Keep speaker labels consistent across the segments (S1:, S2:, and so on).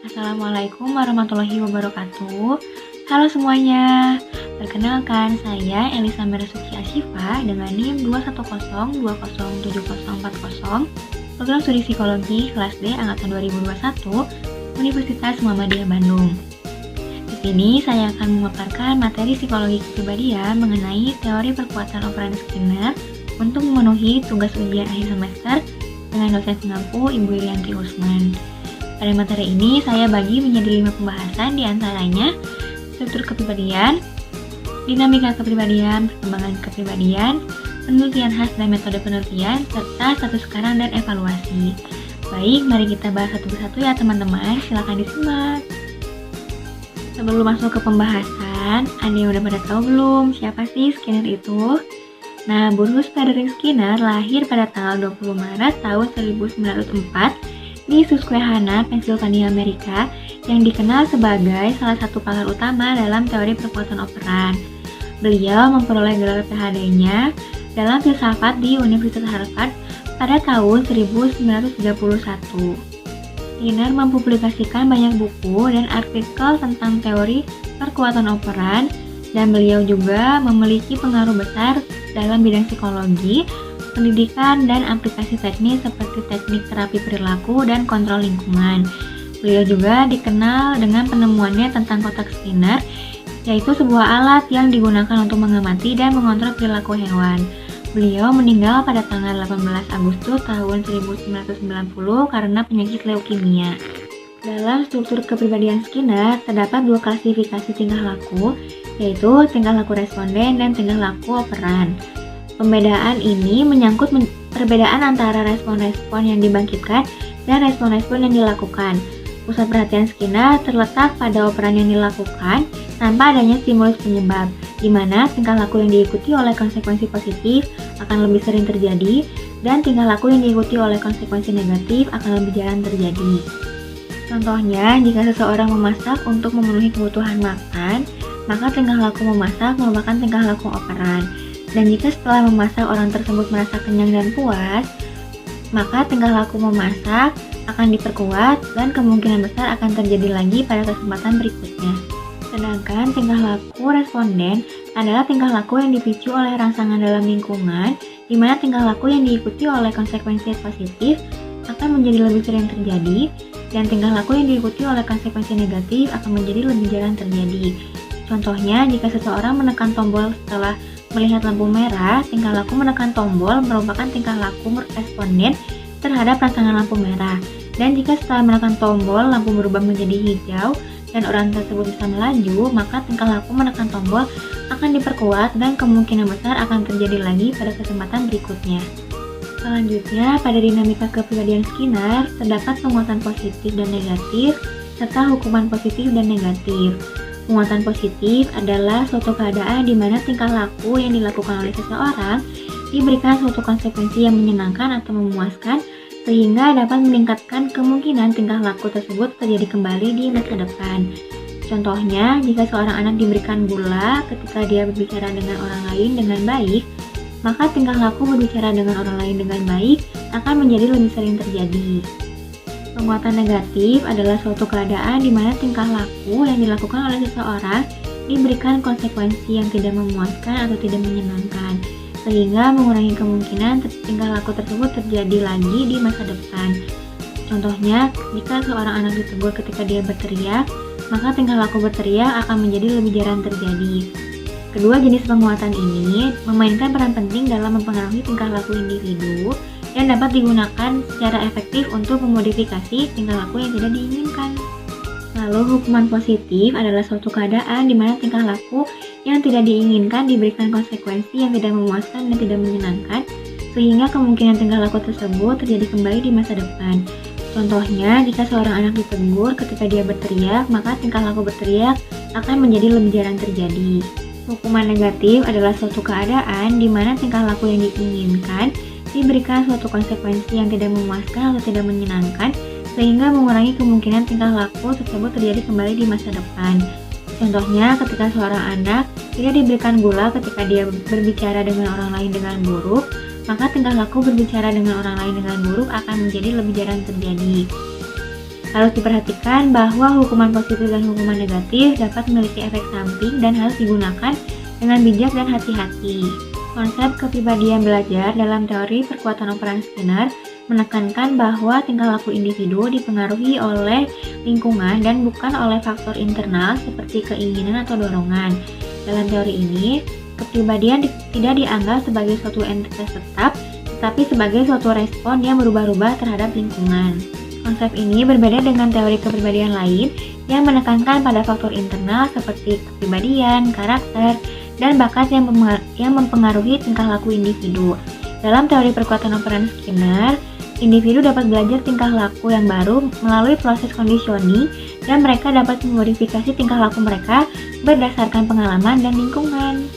S1: Assalamualaikum warahmatullahi wabarakatuh. Halo semuanya, perkenalkan saya Elisa Merasuki Asyifa dengan NIM 210207040, Program Studi Psikologi kelas D angkatan 2021, Universitas Muhammadiyah Bandung. Di sini saya akan memaparkan materi psikologi kepribadian mengenai teori perkuatan operan Skinner untuk memenuhi tugas ujian akhir semester dengan dosen pengampu Ibu Irianti Usman. Pada materi ini saya bagi menjadi 5 pembahasan, diantaranya struktur kepribadian, dinamika kepribadian, perkembangan kepribadian, penelitian khas dan metode penelitian, serta status sekarang dan evaluasi. Baik, mari kita bahas satu persatu ya teman-teman, silakan disimak. Sebelum masuk ke pembahasan, ada yang udah pada tahu belum siapa sih Skinner itu? Nah, Bruce Frederick Skinner lahir pada tanggal 20 Maret tahun 1904 di Susquehanna, Pennsylvania, Amerika, yang dikenal sebagai salah satu pakar utama dalam teori perkuatan operan. Beliau memperoleh gelar PhD-nya dalam filsafat di Universitas Harvard pada tahun 1931. Skinner mempublikasikan banyak buku dan artikel tentang teori perkuatan operan, dan beliau juga memiliki pengaruh besar dalam bidang psikologi, pendidikan, dan aplikasi teknis seperti teknik terapi perilaku dan kontrol lingkungan. Beliau juga dikenal dengan penemuannya tentang kotak Skinner, yaitu sebuah alat yang digunakan untuk mengamati dan mengontrol perilaku hewan. Beliau meninggal pada tanggal 18 Agustus tahun 1990 karena penyakit leukemia. Dalam struktur kepribadian Skinner, terdapat dua klasifikasi tingkah laku, yaitu tingkah laku responden dan tingkah laku operan. Pembedaan ini menyangkut perbedaan antara respon-respon yang dibangkitkan dan respon-respon yang dilakukan. Pusat perhatian Skinner terletak pada operan yang dilakukan tanpa adanya stimulus penyebab, di mana tingkah laku yang diikuti oleh konsekuensi positif akan lebih sering terjadi, dan tingkah laku yang diikuti oleh konsekuensi negatif akan lebih jarang terjadi. Contohnya, jika seseorang memasak untuk memenuhi kebutuhan makan, maka tingkah laku memasak merupakan tingkah laku operan. Dan jika setelah memasak orang tersebut merasa kenyang dan puas, maka tingkah laku memasak akan diperkuat dan kemungkinan besar akan terjadi lagi pada kesempatan berikutnya. Sedangkan tingkah laku responden adalah tingkah laku yang dipicu oleh rangsangan dalam lingkungan, di mana tingkah laku yang diikuti oleh konsekuensi positif akan menjadi lebih sering terjadi, dan tingkah laku yang diikuti oleh konsekuensi negatif akan menjadi lebih jarang terjadi. Contohnya, jika seseorang menekan tombol setelah melihat lampu merah, tingkah laku menekan tombol merupakan tingkah laku responden terhadap rangsangan lampu merah. Dan jika setelah menekan tombol lampu berubah menjadi hijau dan orang tersebut bisa melaju, maka tingkah laku menekan tombol akan diperkuat dan kemungkinan besar akan terjadi lagi pada kesempatan berikutnya. Selanjutnya, pada dinamika kepribadian Skinner terdapat penguatan positif dan negatif serta hukuman positif dan negatif. Penguatan positif adalah suatu keadaan di mana tingkah laku yang dilakukan oleh seseorang diberikan suatu konsekuensi yang menyenangkan atau memuaskan, sehingga dapat meningkatkan kemungkinan tingkah laku tersebut terjadi kembali di masa depan. Contohnya, jika seorang anak diberikan gula ketika dia berbicara dengan orang lain dengan baik, maka tingkah laku berbicara dengan orang lain dengan baik akan menjadi lebih sering terjadi. Penguatan negatif adalah suatu keadaan di mana tingkah laku yang dilakukan oleh seseorang diberikan konsekuensi yang tidak memuaskan atau tidak menyenangkan, sehingga mengurangi kemungkinan tingkah laku tersebut terjadi lagi di masa depan. Contohnya, jika seorang anak ditegur ketika dia berteriak, maka tingkah laku berteriak akan menjadi lebih jarang terjadi. Kedua jenis penguatan ini memainkan peran penting dalam mempengaruhi tingkah laku individu yang dapat digunakan secara efektif untuk memodifikasi tingkah laku yang tidak diinginkan. Lalu, hukuman positif adalah suatu keadaan di mana tingkah laku yang tidak diinginkan diberikan konsekuensi yang tidak memuaskan dan tidak menyenangkan, sehingga kemungkinan tingkah laku tersebut terjadi kembali di masa depan. Contohnya, jika seorang anak ditegur ketika dia berteriak, maka tingkah laku berteriak akan menjadi lebih jarang terjadi. Hukuman negatif adalah suatu keadaan di mana tingkah laku yang diinginkan diberikan suatu konsekuensi yang tidak memuaskan atau tidak menyenangkan, sehingga mengurangi kemungkinan tingkah laku tersebut terjadi kembali di masa depan. Contohnya, ketika seorang anak tidak diberikan gula ketika dia berbicara dengan orang lain dengan buruk, maka tingkah laku berbicara dengan orang lain dengan buruk akan menjadi lebih jarang terjadi. Harus diperhatikan bahwa hukuman positif dan hukuman negatif dapat memiliki efek samping dan harus digunakan dengan bijak dan hati-hati. Konsep kepribadian belajar dalam teori perkuatan operan Skinner menekankan bahwa tingkah laku individu dipengaruhi oleh lingkungan dan bukan oleh faktor internal seperti keinginan atau dorongan. Dalam teori ini, kepribadian tidak dianggap sebagai suatu entitas tetap, tetapi sebagai suatu respon yang berubah-ubah terhadap lingkungan. Konsep ini berbeda dengan teori kepribadian lain yang menekankan pada faktor internal seperti kepribadian, karakter, dan bakat yang mempengaruhi tingkah laku individu. Dalam teori perkuatan operan Skinner, individu dapat belajar tingkah laku yang baru melalui proses conditioning dan mereka dapat memodifikasi tingkah laku mereka berdasarkan pengalaman dan lingkungan.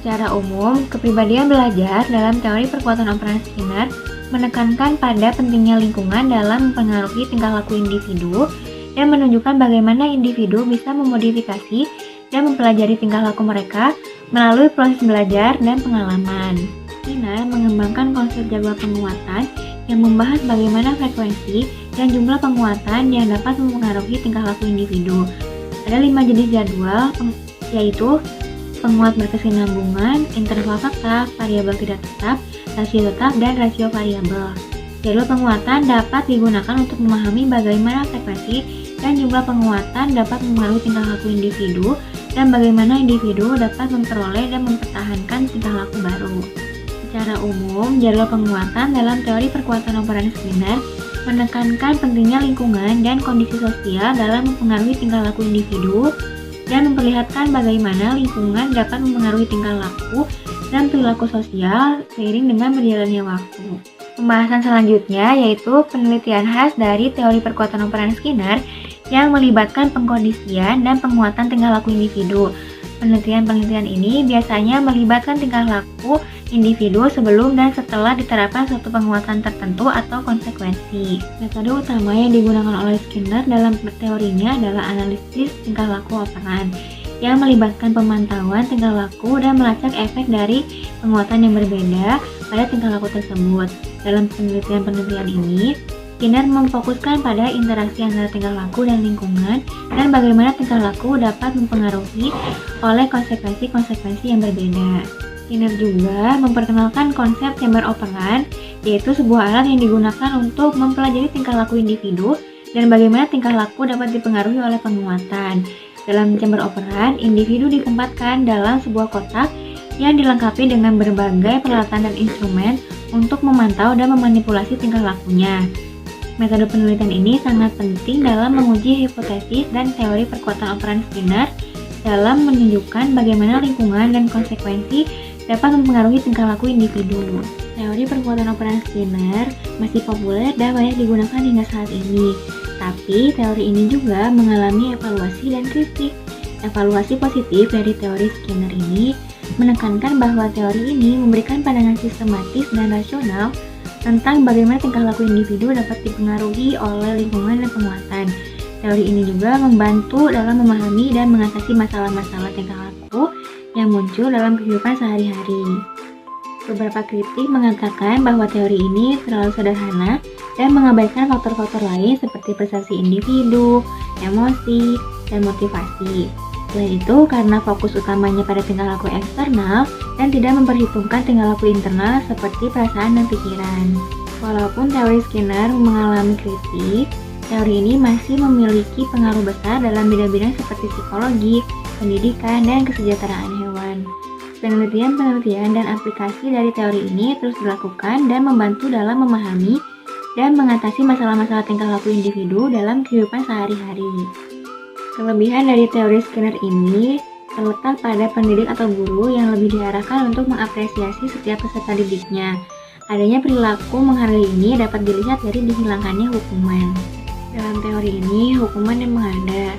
S1: Secara umum, kepribadian belajar dalam teori perkuatan operan Skinner menekankan pada pentingnya lingkungan dalam mempengaruhi tingkah laku individu dan menunjukkan bagaimana individu bisa memodifikasi dan mempelajari tingkah laku mereka melalui proses belajar dan pengalaman. Skinner mengembangkan konsep jadwal penguatan yang membahas bagaimana frekuensi dan jumlah penguatan yang dapat mempengaruhi tingkah laku individu. Ada 5 jenis jadwal, yaitu penguat berkesinambungan, interval tetap, variabel tidak tetap, rasio tetap, dan rasio variabel. Jadwal penguatan dapat digunakan untuk memahami bagaimana frekuensi dan jumlah penguatan dapat mempengaruhi tingkah laku individu dan bagaimana individu dapat memperoleh dan mempertahankan tingkah laku baru. Secara umum, jadwal penguatan dalam teori perkuatan operan Skinner menekankan pentingnya lingkungan dan kondisi sosial dalam mempengaruhi tingkah laku individu dan memperlihatkan bagaimana lingkungan dapat mempengaruhi tingkah laku dan perilaku sosial seiring dengan berjalannya waktu. Pembahasan selanjutnya yaitu penelitian khas dari teori perkuatan operan Skinner yang melibatkan pengkondisian dan penguatan tingkah laku individu. Penelitian-penelitian ini biasanya melibatkan tingkah laku individu sebelum dan setelah diterapkan suatu penguatan tertentu atau konsekuensi. Metode utama yang digunakan oleh Skinner dalam teorinya adalah analisis tingkah laku operan yang melibatkan pemantauan tingkah laku dan melacak efek dari penguatan yang berbeda pada tingkah laku tersebut. Dalam penelitian-penelitian ini, Skinner memfokuskan pada interaksi antara tingkah laku dan lingkungan dan bagaimana tingkah laku dapat mempengaruhi oleh konsekuensi-konsekuensi yang berbeda. Skinner juga memperkenalkan konsep chamber operan, yaitu sebuah alat yang digunakan untuk mempelajari tingkah laku individu dan bagaimana tingkah laku dapat dipengaruhi oleh penguatan. Dalam chamber operan, individu ditempatkan dalam sebuah kotak yang dilengkapi dengan berbagai peralatan dan instrumen untuk memantau dan memanipulasi tingkah lakunya. Metode penelitian ini sangat penting dalam menguji hipotesis dan teori perkuatan operan Skinner dalam menunjukkan bagaimana lingkungan dan konsekuensi dapat mempengaruhi tingkah laku individu. Teori perkuatan operan Skinner masih populer dan banyak digunakan hingga saat ini. Tapi teori ini juga mengalami evaluasi dan kritik. Evaluasi positif dari teori Skinner ini menekankan bahwa teori ini memberikan pandangan sistematis dan rasional tentang bagaimana tingkah laku individu dapat dipengaruhi oleh lingkungan dan penguatan. Teori ini juga membantu dalam memahami dan mengatasi masalah-masalah tingkah laku yang muncul dalam kehidupan sehari-hari. Beberapa kritik mengatakan bahwa teori ini terlalu sederhana dan mengabaikan faktor-faktor lain seperti persepsi individu, emosi, dan motivasi. Selain itu, karena fokus utamanya pada tingkah laku eksternal dan tidak memperhitungkan tingkah laku internal seperti perasaan dan pikiran. Walaupun teori Skinner mengalami kritik, teori ini masih memiliki pengaruh besar dalam bidang-bidang seperti psikologi, pendidikan, dan kesejahteraan hewan. Penelitian-penelitian dan aplikasi dari teori ini terus dilakukan dan membantu dalam memahami dan mengatasi masalah-masalah tingkah laku individu dalam kehidupan sehari-hari. Kelebihan dari teori Skinner ini terletak pada pendidik atau guru yang lebih diarahkan untuk mengapresiasi setiap peserta didiknya. Adanya perilaku menghargai ini dapat dilihat dari dihilangkannya hukuman. Dalam teori ini, hukuman memang ada,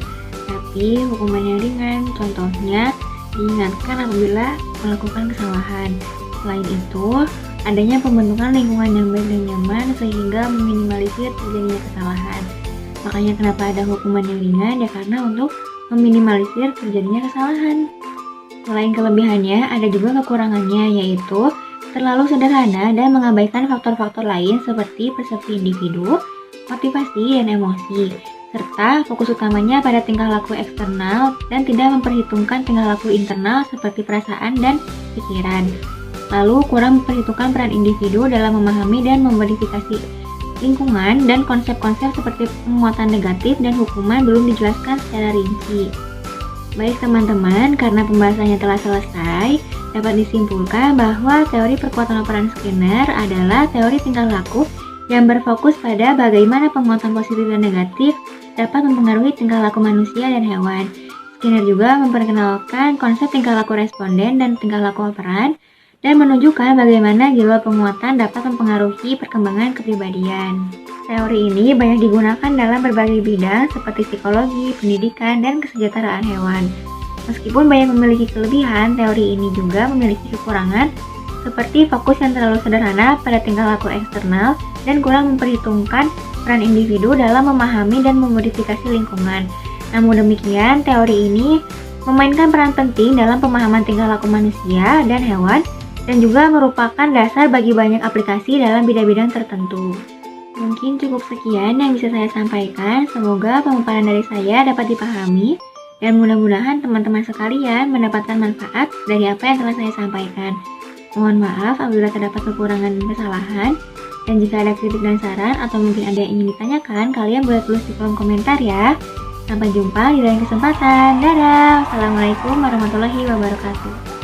S1: tapi hukuman yang ringan, contohnya diingatkan apabila melakukan kesalahan. Selain itu, adanya pembentukan lingkungan yang baik dan nyaman sehingga meminimalisir terjadinya kesalahan. Makanya kenapa ada hukuman yang ringan, ya karena untuk meminimalisir terjadinya kesalahan. Selain kelebihannya, ada juga kekurangannya, yaitu terlalu sederhana dan mengabaikan faktor-faktor lain seperti persepsi individu, motivasi, dan emosi, serta fokus utamanya pada tingkah laku eksternal dan tidak memperhitungkan tingkah laku internal seperti perasaan dan pikiran. Lalu kurang memperhitungkan peran individu dalam memahami dan memodifikasi lingkungan, dan konsep-konsep seperti penguatan negatif dan hukuman belum dijelaskan secara rinci. Baik teman-teman, karena pembahasannya telah selesai, dapat disimpulkan bahwa teori perkuatan operan Skinner adalah teori tingkah laku yang berfokus pada bagaimana penguatan positif dan negatif dapat mempengaruhi tingkah laku manusia dan hewan. Skinner juga memperkenalkan konsep tingkah laku responden dan tingkah laku operan, dan menunjukkan bagaimana jiwa penguatan dapat mempengaruhi perkembangan kepribadian. Teori ini banyak digunakan dalam berbagai bidang seperti psikologi, pendidikan, dan kesejahteraan hewan. Meskipun banyak memiliki kelebihan, teori ini juga memiliki kekurangan seperti fokus yang terlalu sederhana pada tingkah laku eksternal dan kurang memperhitungkan peran individu dalam memahami dan memodifikasi lingkungan. Namun demikian, teori ini memainkan peran penting dalam pemahaman tingkah laku manusia dan hewan, dan juga merupakan dasar bagi banyak aplikasi dalam bidang-bidang tertentu. Mungkin cukup sekian yang bisa saya sampaikan. Semoga pemaparan dari saya dapat dipahami, dan mudah-mudahan teman-teman sekalian mendapatkan manfaat dari apa yang telah saya sampaikan. Mohon maaf apabila terdapat kekurangan dan kesalahan, dan jika ada kritik dan saran atau mungkin ada yang ingin ditanyakan, kalian boleh tulis di kolom komentar ya. Sampai jumpa di lain kesempatan. Dadah. Wassalamualaikum warahmatullahi wabarakatuh.